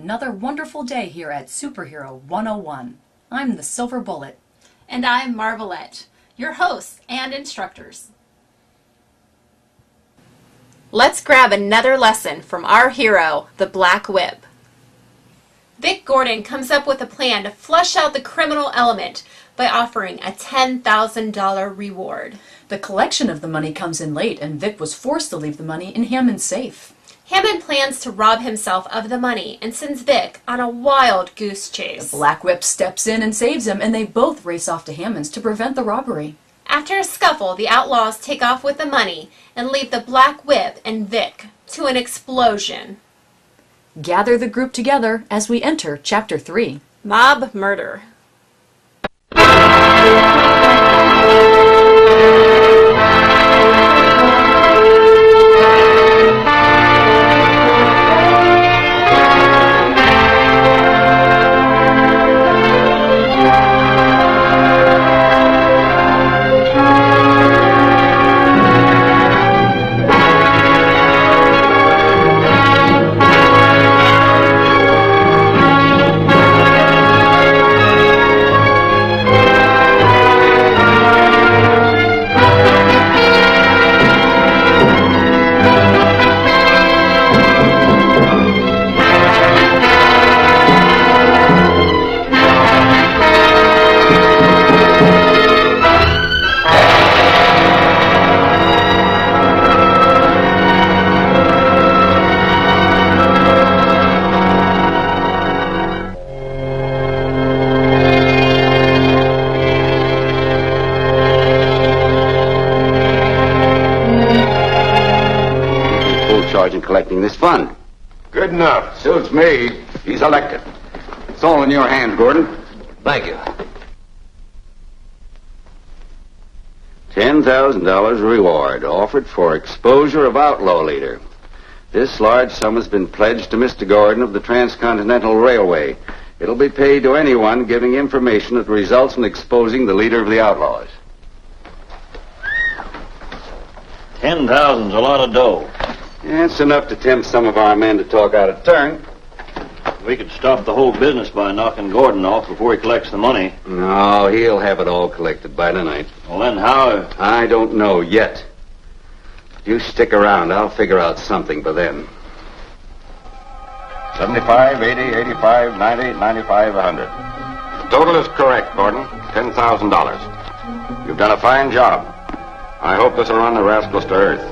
Another wonderful day here at Superhero 101. I'm the Silver Bullet. And I'm Marvelette, your hosts and instructors. Let's grab another lesson from our hero, the Black Whip. Vic Gordon comes up with a plan to flush out the criminal element by offering a $10,000 reward. The collection of the money comes in late, and Vic was forced to leave the money in Hammond's safe. Hammond plans to rob himself of the money and sends Vic on a wild goose chase. The Black Whip steps in and saves him, and they both race off to Hammond's to prevent the robbery. After a scuffle, the outlaws take off with the money and leave the Black Whip and Vic to an explosion. Gather the group together as we enter Chapter 3. Mob Murder. In collecting this fund. Good enough. Suits me. He's elected. It's all in your hands, Gordon. Thank you. $10,000 reward offered for exposure of outlaw leader. This large sum has been pledged to Mr. Gordon of the Transcontinental Railway. It'll be paid to anyone giving information that results in exposing the leader of the outlaws. 10,000's a lot of dough. Yeah, it's enough to tempt some of our men to talk out of turn. We could stop the whole business by knocking Gordon off before he collects the money. No, he'll have it all collected by tonight. Well, then how? I don't know yet. You stick around. I'll figure out something by then. 75, 80, 85, 90, 95, 100. The total is correct, Gordon. $10,000. You've done a fine job. I hope this will run the rascals to earth.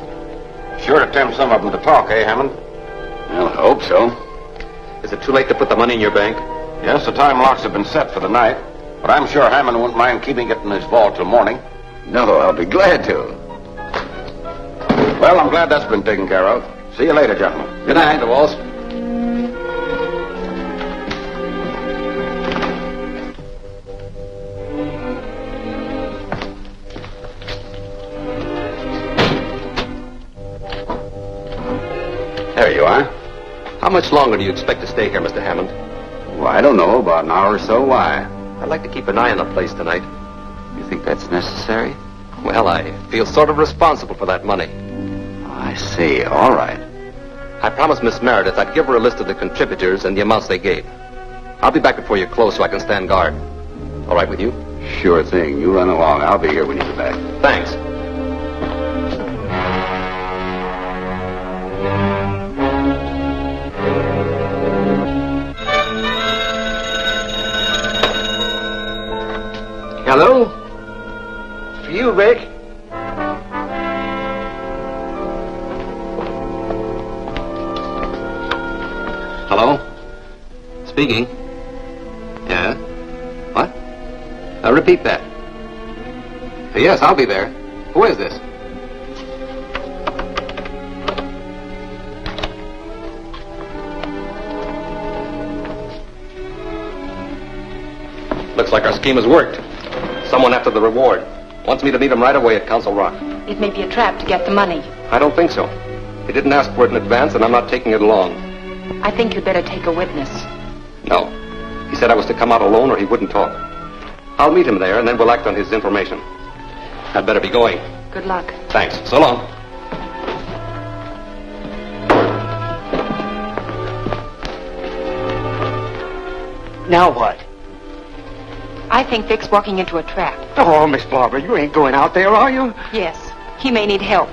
Sure to tempt some of them to talk, eh, Hammond? Well, I hope so. Is it too late to put the money in your bank? Yes, the time locks have been set for the night. But I'm sure Hammond won't mind keeping it in his vault till morning. No, I'll be glad to. Well, I'm glad that's been taken care of. See you later, gentlemen. Good night, Walls. There you are. How much longer do you expect to stay here, Mr. Hammond? Well, I don't know. About an hour or so. Why? I'd like to keep an eye on the place tonight. You think that's necessary? Well, I feel sort of responsible for that money. I see. All right. I promised Miss Meredith I'd give her a list of the contributors and the amounts they gave. I'll be back before you close so I can stand guard. All right with you? Sure thing. You run along. I'll be here when you get back. Thanks. Hello? For you, Vic. Hello? Speaking. Yeah? What? Repeat that. Yes, I'll be there. Who is this? Looks like our scheme has worked. Someone after the reward. Wants me to meet him right away at Council Rock. It may be a trap to get the money. I don't think so. He didn't ask for it in advance, and I'm not taking it along. I think you'd better take a witness. No. He said I was to come out alone or he wouldn't talk. I'll meet him there, and then we'll act on his information. I'd better be going. Good luck. Thanks. So long. Now what? I think Vic's walking into a trap. Oh, Miss Barber, you ain't going out there, are you? Yes, he may need help.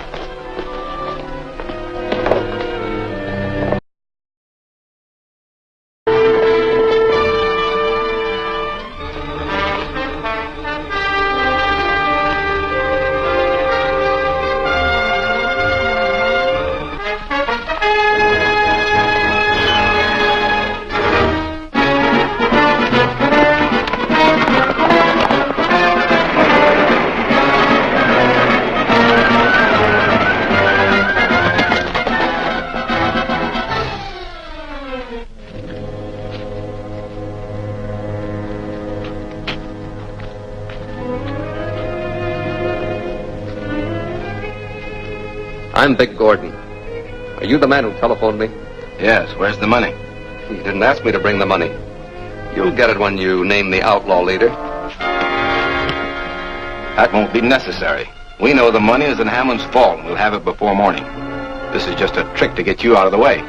I'm Vic Gordon. Are you the man who telephoned me? Yes, where's the money? You didn't ask me to bring the money. You'll get it when you name the outlaw leader. That won't be necessary. We know the money is in Hammond's vault, and we'll have it before morning. This is just a trick to get you out of the way.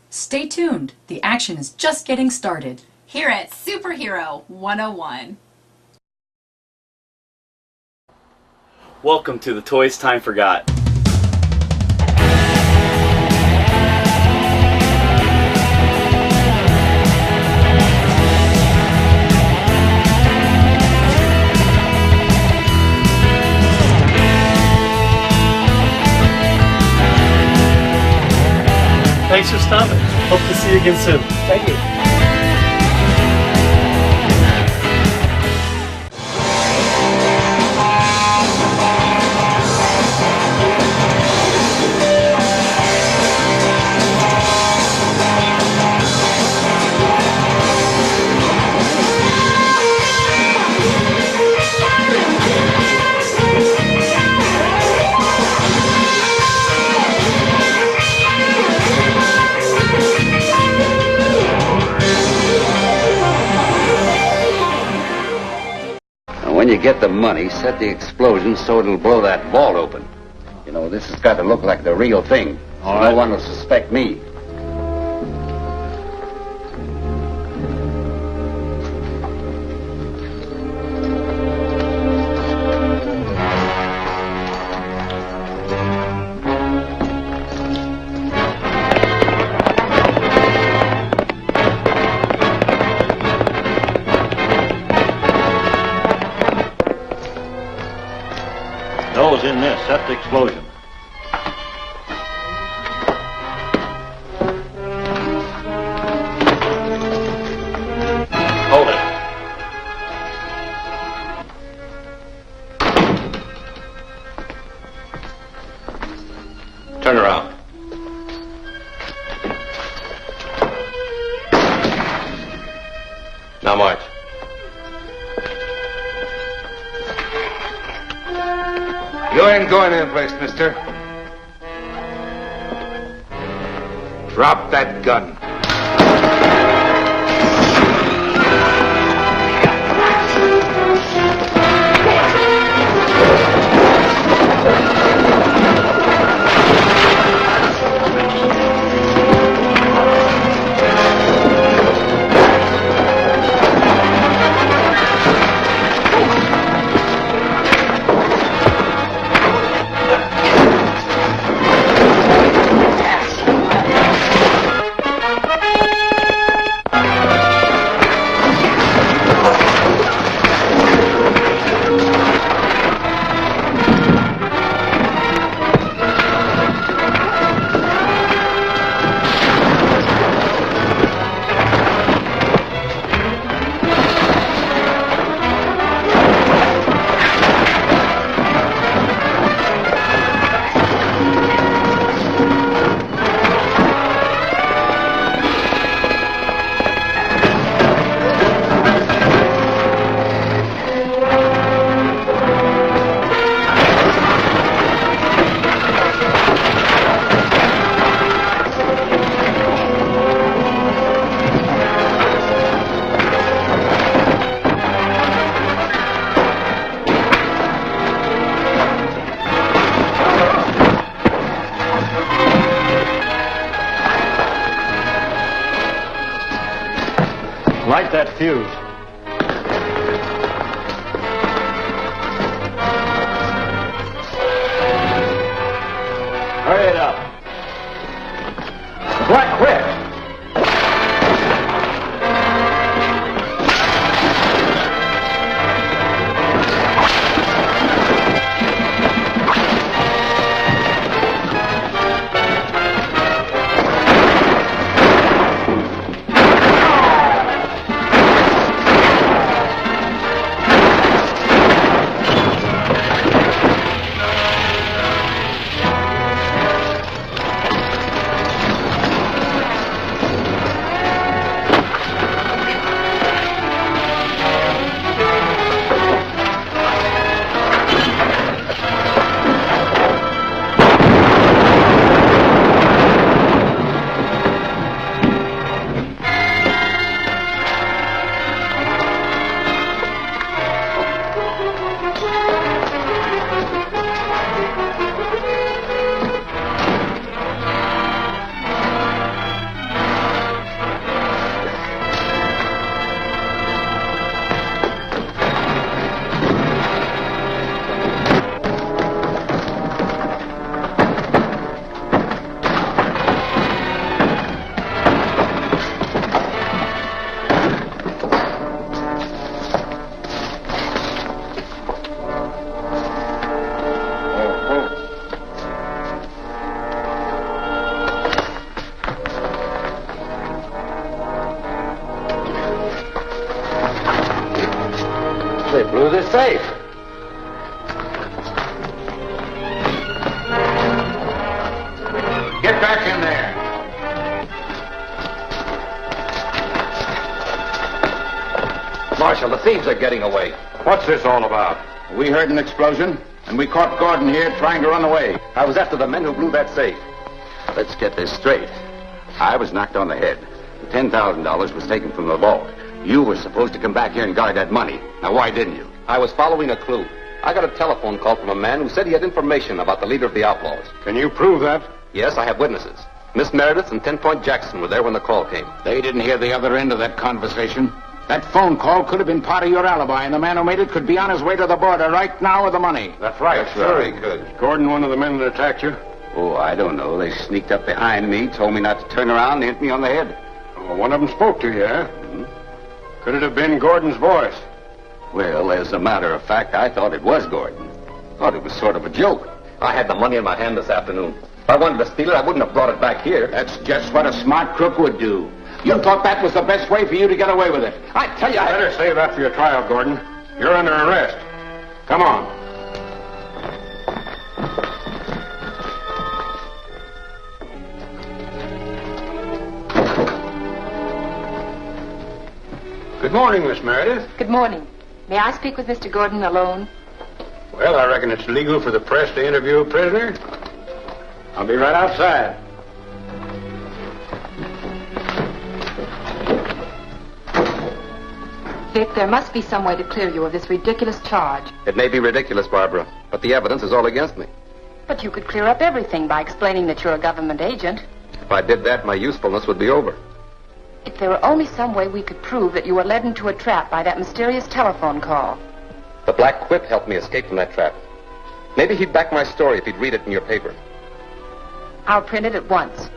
Stay tuned. The action is just getting started. Here at Superhero 101. Welcome to the Toys Time Forgot. Thanks for stopping. Hope to see you again soon. Thank you. When you get the money, set the explosion so it'll blow that vault open. You know, this has got to look like the real thing. So no one will suspect me. Those in this, set the explosion. Hold it. Turn around. Now march. You ain't going anyplace, mister. Drop that gun. Light that fuse. Hurry it up. Black Whip! They blew the safe. Get back in there. Marshal, the thieves are getting away. What's this all about? We heard an explosion, and we caught Gordon here trying to run away. I was after the men who blew that safe. Let's get this straight. I was knocked on the head. The $10,000 was taken from the vault. You were supposed to come back here and guard that money. Now, why didn't you? I was following a clue. I got a telephone call from a man who said he had information about the leader of the outlaws. Can you prove that? Yes, I have witnesses. Miss Meredith and 10 Point Jackson were there when the call came. They didn't hear the other end of that conversation. That phone call could have been part of your alibi, and the man who made it could be on his way to the border right now with the money. That's right. Sure he could. Gordon, one of the men that attacked you? Oh, I don't know. They sneaked up behind me, told me not to turn around, and hit me on the head. Well, one of them spoke to you, eh? Could it have been Gordon's voice? Well, as a matter of fact, I thought it was Gordon. Thought it was sort of a joke. I had the money in my hand this afternoon. If I wanted to steal it, I wouldn't have brought it back here. That's just what a smart crook would do. You thought that was the best way for you to get away with it. I tell you, Better save that for your trial, Gordon. You're under arrest. Come on. Good morning, Miss Meredith. Good morning. May I speak with Mr. Gordon alone? Well, I reckon it's legal for the press to interview a prisoner. I'll be right outside. Vic, there must be some way to clear you of this ridiculous charge. It may be ridiculous, Barbara, but the evidence is all against me. But you could clear up everything by explaining that you're a government agent. If I did that, my usefulness would be over. If there were only some way we could prove that you were led into a trap by that mysterious telephone call. The Black Whip helped me escape from that trap. Maybe he'd back my story if he'd read it in your paper. I'll print it at once.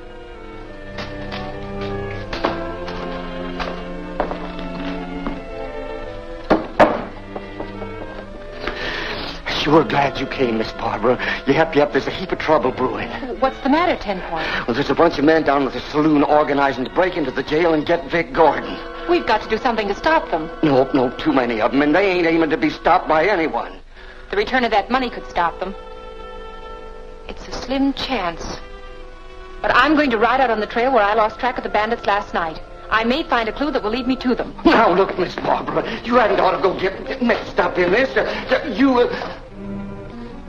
Sure glad you came, Miss Barbara. Yep, there's a heap of trouble brewing. What's the matter, 10 Point? Well, there's a bunch of men down at the saloon organizing to break into the jail and get Vic Gordon. We've got to do something to stop them. No, too many of them, and they ain't aiming to be stopped by anyone. The return of that money could stop them. It's a slim chance. But I'm going to ride out on the trail where I lost track of the bandits last night. I may find a clue that will lead me to them. Now, look, Miss Barbara, you hadn't ought to go get mixed up in this.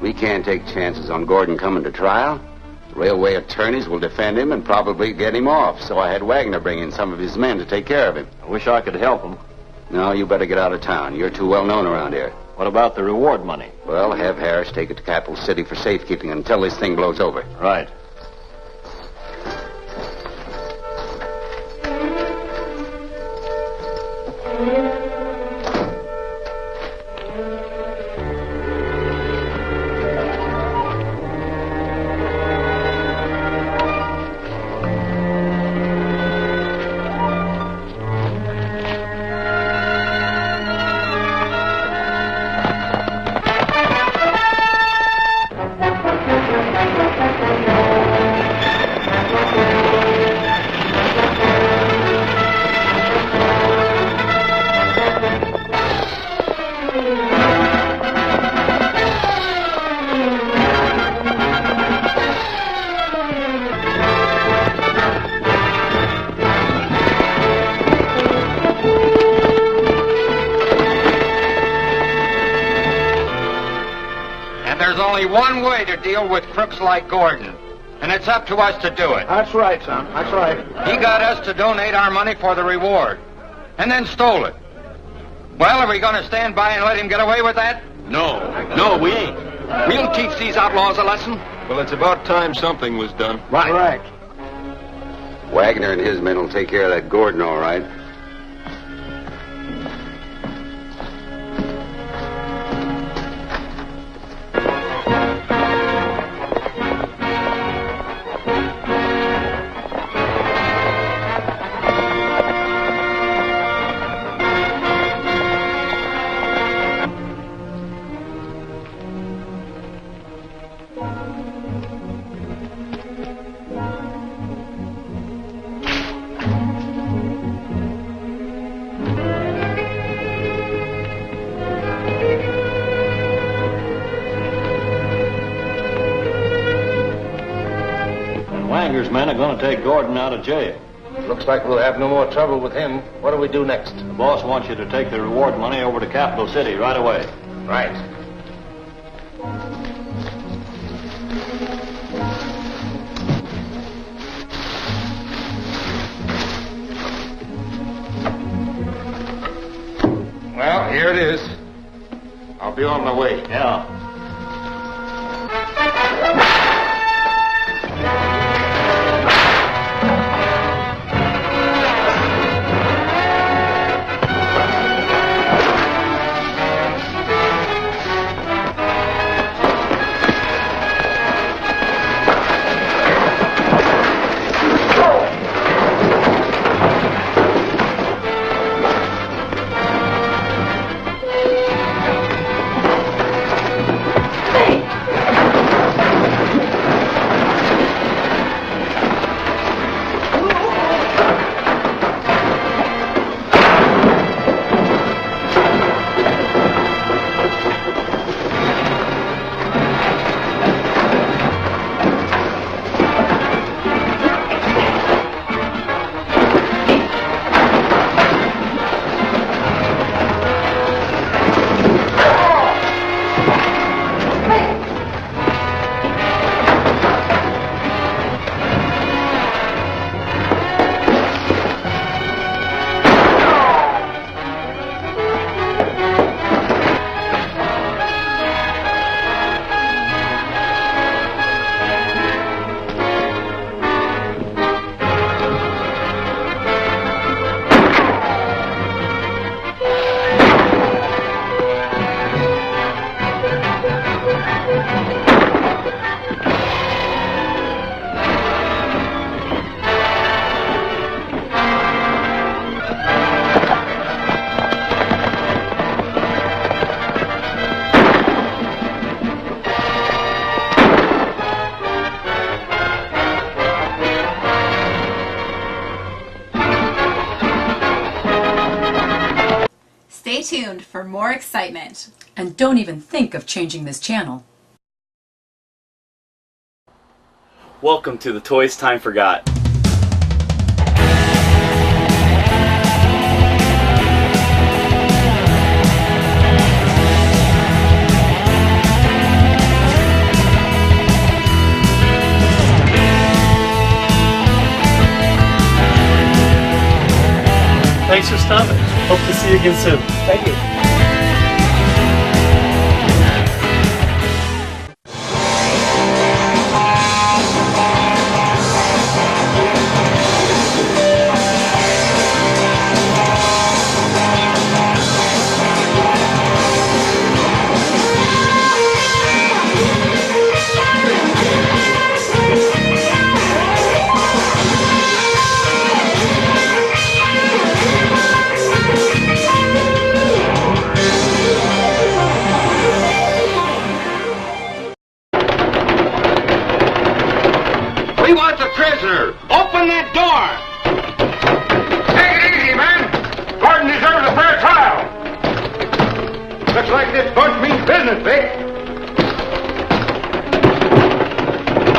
We can't take chances on Gordon coming to trial. The railway attorneys will defend him and probably get him off, so I had Wagner bring in some of his men to take care of him. I wish I could help him. No, you better get out of town. You're too well known around here. What about the reward money? Well, have Harris take it to Capital City for safekeeping until this thing blows over. Right. One way to deal with crooks like Gordon, and it's up to us to do it. That's right, son. That's right. He got us to donate our money for the reward, and then stole it. Well, are we going to stand by and let him get away with that? No, we ain't. We'll teach these outlaws a lesson. Well, it's about time something was done. Right. Wagner and his men will take care of that Gordon, all right. Wanger's men are going to take Gordon out of jail. Looks like we'll have no more trouble with him. What do we do next? The boss wants you to take the reward money over to Capital City right away. Right. Well, here it is. I'll be on my way. Yeah. tuned for more excitement. And don't even think of changing this channel. Welcome to the Toys Time Forgot. Thanks for stopping. Hope to see you again soon. Thank you. We want the prisoner. Open that door. Take it easy, man. Gordon deserves a fair trial. Looks like this bunch means business, Vic.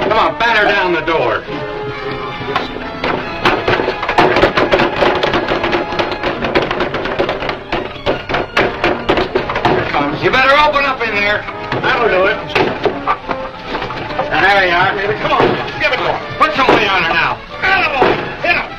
Come on, batter down the door. Here it comes. You better open up in there. That'll do it. There you are. Come on. Give it to him. Put some weight on her now. Hit him.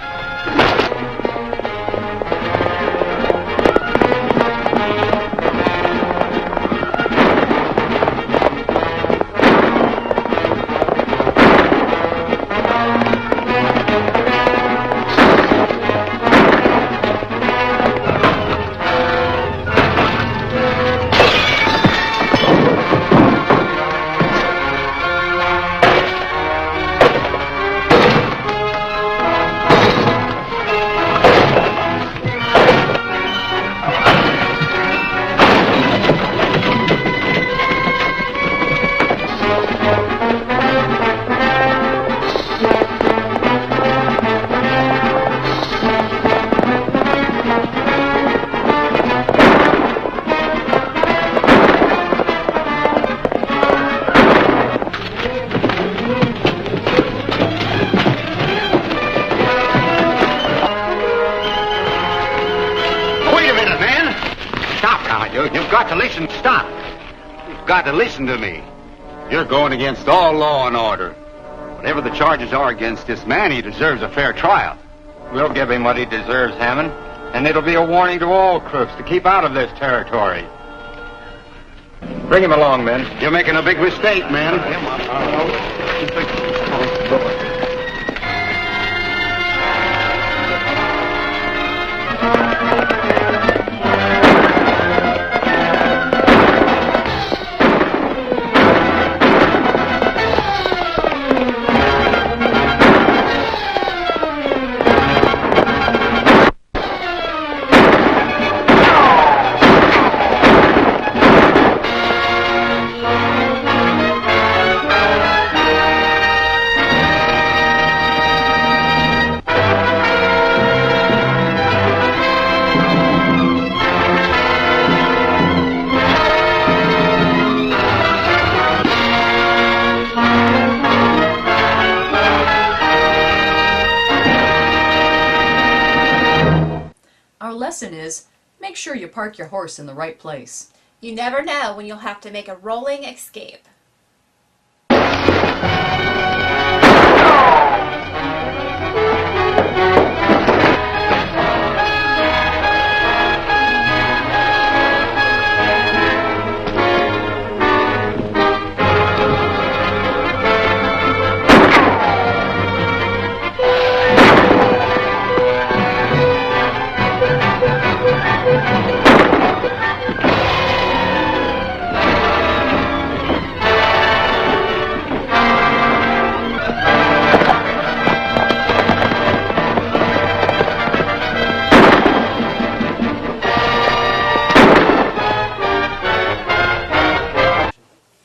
You've got to listen. Stop. You've got to listen to me. You're going against all law and order. Whatever the charges are against this man, he deserves a fair trial. We'll give him what he deserves, Hammond. And it'll be a warning to all crooks to keep out of this territory. Bring him along, men. You're making a big mistake, man. Our lesson is, make sure you park your horse in the right place. You never know when you'll have to make a rolling escape.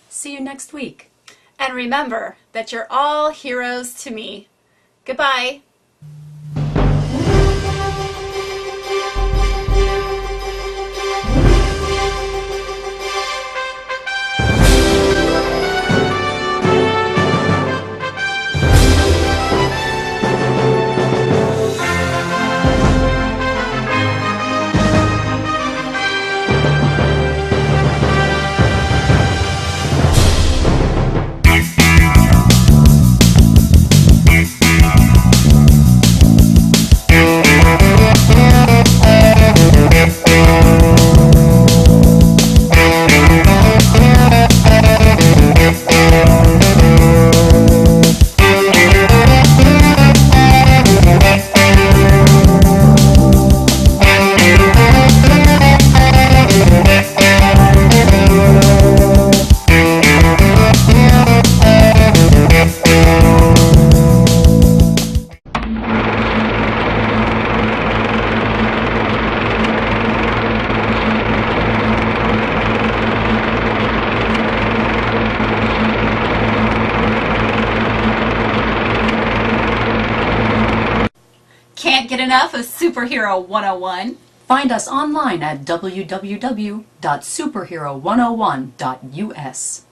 See you next week. And remember that you're all heroes to me. Goodbye. get enough of Superhero 101? Find us online at www.superhero101.us.